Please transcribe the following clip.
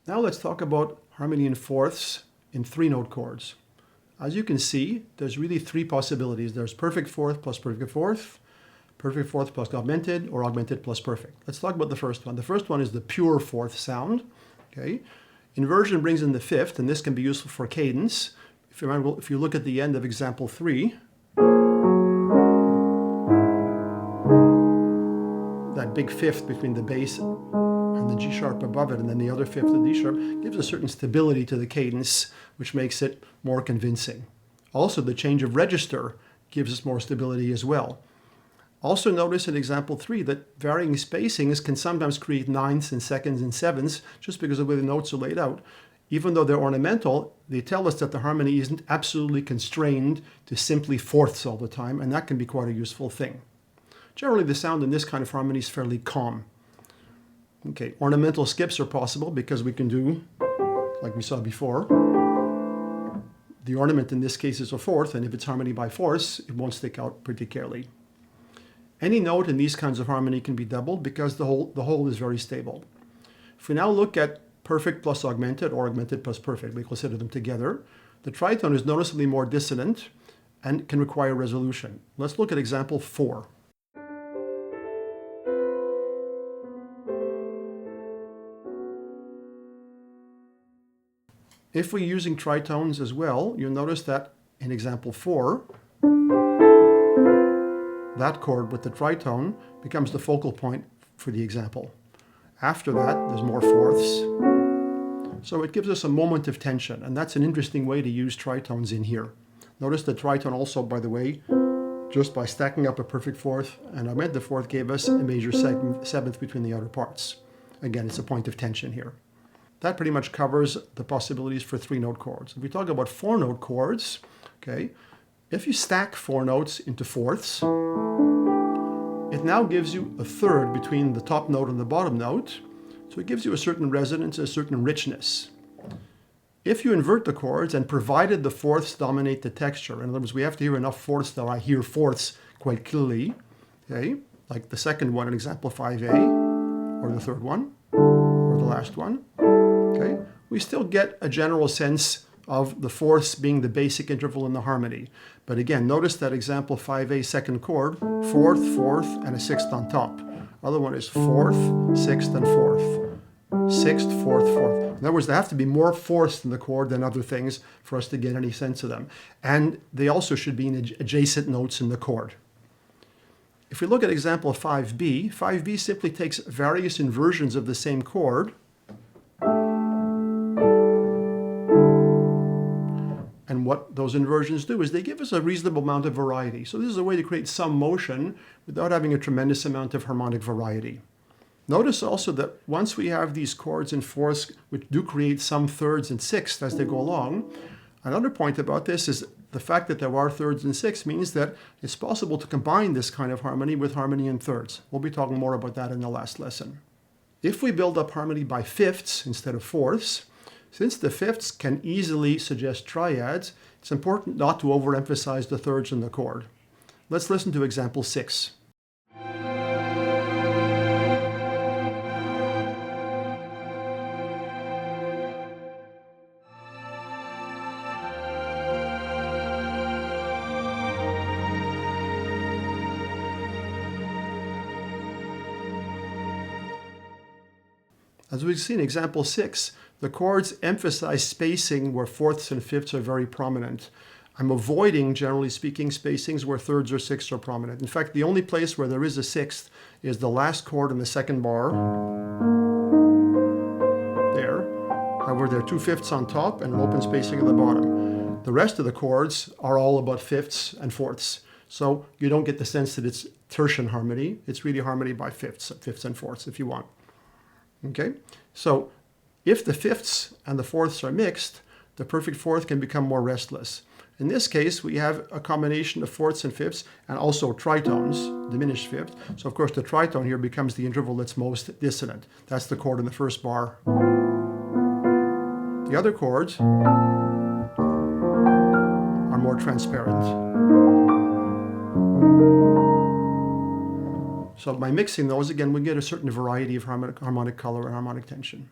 Now let's talk about harmony in fourths in three-note chords. As you can see, there's really three possibilities. There's perfect fourth plus perfect fourth plus augmented, or augmented plus perfect. Let's talk about the first one. The first one is the pure fourth sound. Okay. Inversion brings in the fifth, and this can be useful for cadence. If you look at the end of example 3, that big fifth between the bass and the G sharp above it, and then the other fifth of D sharp, gives a certain stability to the cadence, which makes it more convincing. Also, the change of register gives us more stability as well. Also notice in example 3 that varying spacings can sometimes create ninths and seconds and sevenths just because of the way the notes are laid out. Even though they're ornamental, they tell us that the harmony isn't absolutely constrained to simply fourths all the time, and that can be quite a useful thing. Generally, the sound in this kind of harmony is fairly calm. Okay, ornamental skips are possible because we can do, like we saw before, the ornament in this case is a fourth, and if it's harmony by fourths, it won't stick out particularly. Any note in these kinds of harmony can be doubled because the whole is very stable. If we now look at perfect plus augmented, or augmented plus perfect, we consider them together, the tritone is noticeably more dissonant and can require resolution. Let's look at example 4. If we're using tritones as well, you'll notice that in example 4, that chord with the tritone becomes the focal point for the example. After that, there's more fourths. So it gives us a moment of tension, and that's an interesting way to use tritones in here. Notice the tritone also, by the way, just by stacking up a perfect fourth and augmented fourth, gave us a major seventh between the outer parts. Again, it's a point of tension here. That pretty much covers the possibilities for three-note chords. If we talk about four-note chords, okay, if you stack four notes into fourths, it now gives you a third between the top note and the bottom note, so it gives you a certain resonance, a certain richness. If you invert the chords, and provided the fourths dominate the texture, in other words, we have to hear enough fourths that I hear fourths quite clearly, okay, like the second one in example 5a, or the third one, or the last one, okay, we still get a general sense of the fourths being the basic interval in the harmony. But again, notice that example 5a second chord, fourth, fourth, and a sixth on top. Other one is fourth, sixth, and fourth. Sixth, fourth, fourth. In other words, there have to be more fourths in the chord than other things for us to get any sense of them. And they also should be in adjacent notes in the chord. If we look at example 5b, 5b simply takes various inversions of the same chord, and what those inversions do is they give us a reasonable amount of variety. So this is a way to create some motion without having a tremendous amount of harmonic variety. Notice also that once we have these chords in fourths, which do create some thirds and sixths as they go along, another point about this is the fact that there are thirds and sixths means that it's possible to combine this kind of harmony with harmony in thirds. We'll be talking more about that in the last lesson. If we build up harmony by fifths instead of fourths, since the fifths can easily suggest triads, it's important not to overemphasize the thirds in the chord. Let's listen to example 6. As we've seen in example 6, the chords emphasize spacing where fourths and fifths are very prominent. I'm avoiding, generally speaking, spacings where thirds or sixths are prominent. In fact, the only place where there is a sixth is the last chord in the second bar. There. However, there are two fifths on top and an open spacing at the bottom. The rest of the chords are all about fifths and fourths. So you don't get the sense that it's tertian harmony. It's really harmony by fifths and fourths if you want. Okay, so if the fifths and the fourths are mixed, the perfect fourth can become more restless. In this case, we have a combination of fourths and fifths and also tritones, diminished fifth. So of course the tritone here becomes the interval that's most dissonant. That's the chord in the first bar. The other chords are more transparent. So by mixing those, again, we get a certain variety of harmonic color and harmonic tension.